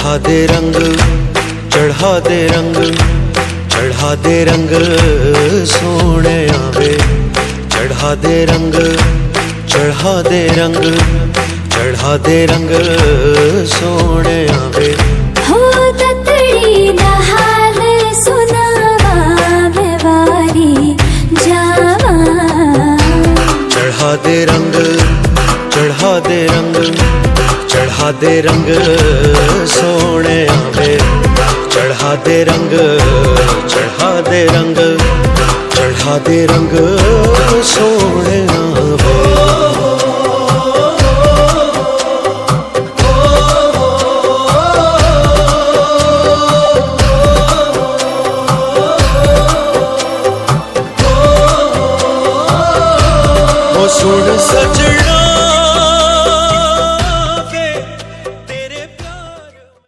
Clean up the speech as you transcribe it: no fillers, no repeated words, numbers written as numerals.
चढ़ा दे रंग, चढ़ा दे रंग, चढ़ा दे रंग सोने आवे। चढ़ा दे रंग, चढ़ा दे रंग, चढ़ा दे रंग सोने आवे। हो ततड़ी दा हाल सुनावा मैं वारी जावा। चढ़ा दे रंग, चढ़ा दे रंग, चढ़ा दे रंग सोने आवे। चढ़ा दे रंग, चढ़ा दे रंग, चढ़ा दे रंग सोने आवे। सुन सजनी